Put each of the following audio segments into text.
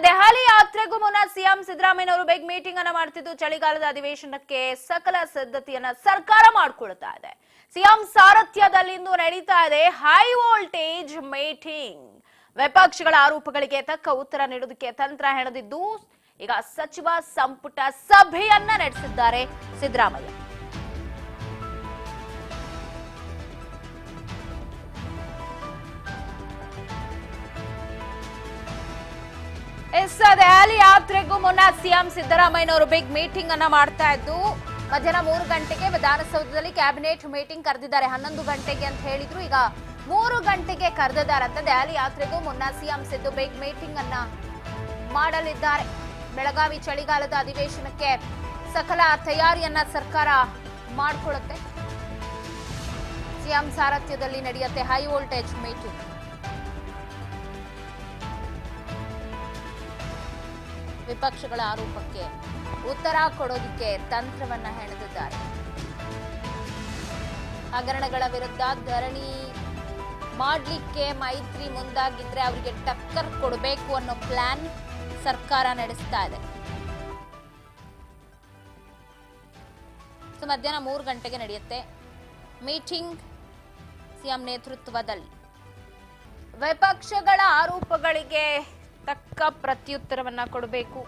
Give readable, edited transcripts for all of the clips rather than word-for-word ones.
ದೆಹಲಿ ಯಾತ್ರೆಗೂ ಮುನ್ನ ಸಿಎಂ ಸಿದ್ದರಾಮಯ್ಯನವರು big meeting ಅನ್ನ ಮಾಡ್ತಿದ್ದು ಚಳಿಗಾಲದ ಅಧಿವೇಶನಕ್ಕೆ ಸಕಲ ಸಿದ್ಧತೆಯನ್ನ ಸರ್ಕಾರ ಮಾಡಿಕೊಳ್ಳುತ್ತಾ ಇದೆ. ಸಿಎಂ ಸಾರಥ್ಯದಲ್ಲಿಂದು ನಡೀತಾ ಇದೆ ಹೈ ವೋಲ್ಟೇಜ್ ಮೀಟಿಂಗ್. ವಿಪಕ್ಷಗಳ ಆರೋಪಗಳಿಗೆ ತಕ್ಕ ಉತ್ತರ ನೀಡುವುದಕ್ಕೆ ತಂತ್ರ ಹೆಣೆದಿದ್ದು ಈಗ ಸಚಿವ ಸಂಪುಟ ಸಭೆಯನ್ನ ನಡೆಸಿದ್ದಾರೆ ಸಿದ್ದರಾಮಯ್ಯ. ದೆಹಲಿ ಯಾತ್ರೆಗೂ ಮುನ್ನ ಸಿಎಂ ಸಿದ್ದರಾಮಯ್ಯನವರು ಬಿಗ್ ಮೀಟಿಂಗ್ ಅನ್ನ ಮಾಡ್ತಾ ಇದ್ದು ಮಧ್ಯಾಹ್ನ 3 ಗಂಟೆಗೆ ವಿಧಾನಸೌಧದಲ್ಲಿ ಕ್ಯಾಬಿನೆಟ್ ಮೀಟಿಂಗ್ ಕರೆದಿದ್ದಾರೆ. 11 ಗಂಟೆಗೆ ಅಂತ ಹೇಳಿದ್ರು, ಈಗ 3 ಗಂಟೆಗೆ ಕರೆದಿದ್ದಾರಂತ. ದೆಹಲಿ ಯಾತ್ರೆಗೂ ಮುನ್ನ ಸಿಎಂ ಸಿದ್ದು ಬಿಗ್ ಮೀಟಿಂಗ್ ಅನ್ನ ಮಾಡಲಿದ್ದಾರೆ. ಬೆಳಗಾವಿ ಚಳಿಗಾಲದ ಅಧಿವೇಶನಕ್ಕೆ ಸಕಲ ತಯಾರಿಯನ್ನ ಸರ್ಕಾರ ಮಾಡಿಕೊಳ್ಳುತ್ತೆ. ಸಿಎಂ ಸಾರಥ್ಯದಲ್ಲಿ ನಡೆಯುತ್ತೆ ಹೈ ವೋಲ್ಟೇಜ್ ಮೀಟಿಂಗ್. ವಿಪಕ್ಷಗಳ ಆರೋಪಕ್ಕೆ ಉತ್ತರ ಕೊಡೋದಕ್ಕೆ ತಂತ್ರವನ್ನ ಹೆಣೆದಿದ್ದಾರೆ. ಹಗರಣಗಳ ವಿರುದ್ಧ ಧರಣಿ ಮಾಡ್ಲಿಕ್ಕೆ ಮೈತ್ರಿ ಮುಂದಾಗಿದ್ರೆ ಅವರಿಗೆ ಟಕ್ಕರ್ ಕೊಡಬೇಕು ಅನ್ನೋ ಪ್ಲಾನ್ ಸರ್ಕಾರ ನಡೆಸ್ತಾ ಇದೆ. ಮಧ್ಯಾಹ್ನ 3 ಗಂಟೆಗೆ ನಡೆಯುತ್ತೆ ಮೀಟಿಂಗ್ ಸಿಎಂ ನೇತೃತ್ವದಲ್ಲಿ. ವಿಪಕ್ಷಗಳ ಆರೋಪಗಳಿಗೆ ತಕ್ಕ ಪ್ರತ್ಯುತ್ತರವನ್ನ ಕೊಡಬೇಕು.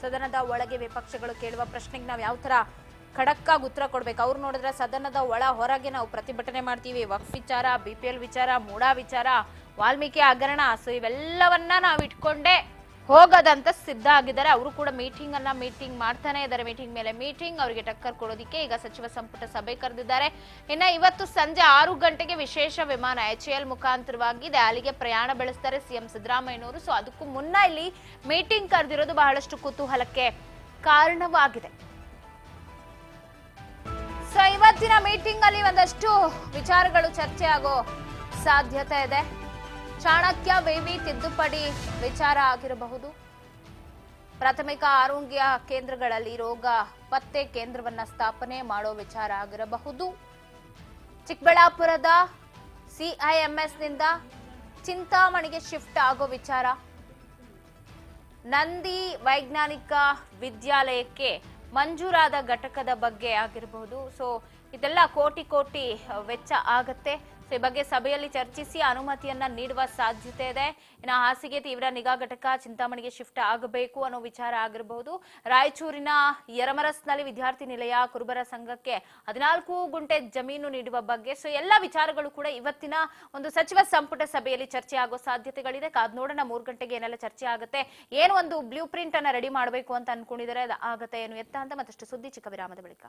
ಸದನದ ಒಳಗೆ ವಿಪಕ್ಷಗಳು ಕೇಳುವ ಪ್ರಶ್ನೆಗೆ ನಾವು ಯಾವ ತರ ಖಡಕ್ ಆಗಿ ಉತ್ತರ ಕೊಡ್ಬೇಕು. ಅವ್ರು ನೋಡಿದ್ರೆ ಸದನದ ಹೊರಗೆ ನಾವು ಪ್ರತಿಭಟನೆ ಮಾಡ್ತೀವಿ, ವಕ್ಫ್ ವಿಚಾರ, BPL ವಿಚಾರ, ಮೂಡಾ ವಿಚಾರ, ವಾಲ್ಮೀಕಿ ಹಗರಣ, ಸೊ ಇವೆಲ್ಲವನ್ನ ನಾವು ಇಟ್ಕೊಂಡೇ ಹೋಗೋದಂತ ಸಿದ್ಧ ಆಗಿದ್ದಾರೆ. ಅವರು ಕೂಡ ಮೀಟಿಂಗ್ ಮಾಡ್ತಾನೆ ಇದ್ದಾರೆ. ಮೀಟಿಂಗ್ ಮೇಲೆ ಮೀಟಿಂಗ್, ಅವರಿಗೆ ಟಕ್ಕರ್ ಕೊಡೋದಿಕ್ಕೆ ಈಗ ಸಚಿವ ಸಂಪುಟ ಸಭೆ ಕರೆದಿದ್ದಾರೆ. ಇನ್ನ ಇವತ್ತು ಸಂಜೆ 6 ಗಂಟೆಗೆ ವಿಶೇಷ ವಿಮಾನ HAL ಮುಖಾಂತರವಾಗಿ ದೆಹಲಿಗೆ ಪ್ರಯಾಣ ಬೆಳೆಸ್ತಾರೆ ಸಿಎಂ ಸಿದ್ದರಾಮಯ್ಯನವರು. ಸೊ ಅದಕ್ಕೂ ಮುನ್ನ ಇಲ್ಲಿ ಮೀಟಿಂಗ್ ಕರೆದಿರೋದು ಬಹಳಷ್ಟು ಕುತೂಹಲಕ್ಕೆ ಕಾರಣವಾಗಿದೆ. ಸೊ ಇವತ್ತಿನ ಮೀಟಿಂಗ್ ಅಲ್ಲಿ ಒಂದಷ್ಟು ವಿಚಾರಗಳು ಚರ್ಚೆ ಆಗೋ ಸಾಧ್ಯತೆ ಇದೆ. ಚಾಣಕ್ಯ ವಿವಿ ತಿದ್ದುಪಡಿ ವಿಚಾರ ಆಗಿರಬಹುದು. ಪ್ರಾಥಮಿಕ ಆರೋಗ್ಯ ಕೇಂದ್ರಗಳಲ್ಲಿ ರೋಗ ಪತ್ತೆ ಕೇಂದ್ರವನ್ನ ಸ್ಥಾಪನೆ ಮಾಡೋ ವಿಚಾರ ಆಗಿರಬಹುದು. ಚಿಕ್ಕಬಳ್ಳಾಪುರದ CIMS ನಿಂದ ಚಿಂತಾಮಣಿಗೆ ಶಿಫ್ಟ್ ಆಗೋ ವಿಚಾರ, ನಂದಿ ವೈಜ್ಞಾನಿಕ ವಿದ್ಯಾಲಯಕ್ಕೆ ಮಂಜೂರಾದ ಘಟಕದ ಬಗ್ಗೆ ಆಗಿರಬಹುದು. ಸೊ ಇದೆಲ್ಲ ಕೋಟಿ ವೆಚ್ಚ ಆಗತ್ತೆ. ಸೊ ಈ ಬಗ್ಗೆ ಸಭೆಯಲ್ಲಿ ಚರ್ಚಿಸಿ ಅನುಮತಿಯನ್ನ ನೀಡುವ ಸಾಧ್ಯತೆ ಇದೆ. ಇನ್ನು ಹಾಸಿಗೆ ತೀವ್ರ ನಿಗಾ ಘಟಕ ಚಿಂತಾಮಣಿಗೆ ಶಿಫ್ಟ್ ಆಗಬೇಕು ಅನ್ನೋ ವಿಚಾರ ಆಗಿರಬಹುದು. ರಾಯಚೂರಿನ ಯರಮರಸ್ನಲ್ಲಿ ವಿದ್ಯಾರ್ಥಿ ನಿಲಯ ಕುರುಬರ ಸಂಘಕ್ಕೆ 14 ಗುಂಟೆ ಜಮೀನು ನೀಡುವ ಬಗ್ಗೆ. ಸೊ ಎಲ್ಲ ವಿಚಾರಗಳು ಕೂಡ ಇವತ್ತಿನ ಒಂದು ಸಚಿವ ಸಂಪುಟ ಸಭೆಯಲ್ಲಿ ಚರ್ಚೆ ಆಗೋ ಸಾಧ್ಯತೆಗಳಿದೆ. ಕಾದ್ ನೋಡೋಣ 3 ಗಂಟೆಗೆ ಏನೆಲ್ಲ ಚರ್ಚೆ ಆಗುತ್ತೆ, ಏನು ಒಂದು ಬ್ಲೂ ಪ್ರಿಂಟ್ ಅನ್ನ ರೆಡಿ ಮಾಡಬೇಕು ಅಂತ ಅನ್ಕೊಂಡಿದ್ದಾರೆ, ಆಗತ್ತೆ ಏನು ಎತ್ತ ಅಂತ. ಮತ್ತಷ್ಟು ಸುದ್ದಿ ಚಿಕ್ಕ ವಿರಾಮದ ಬಳಿಕ.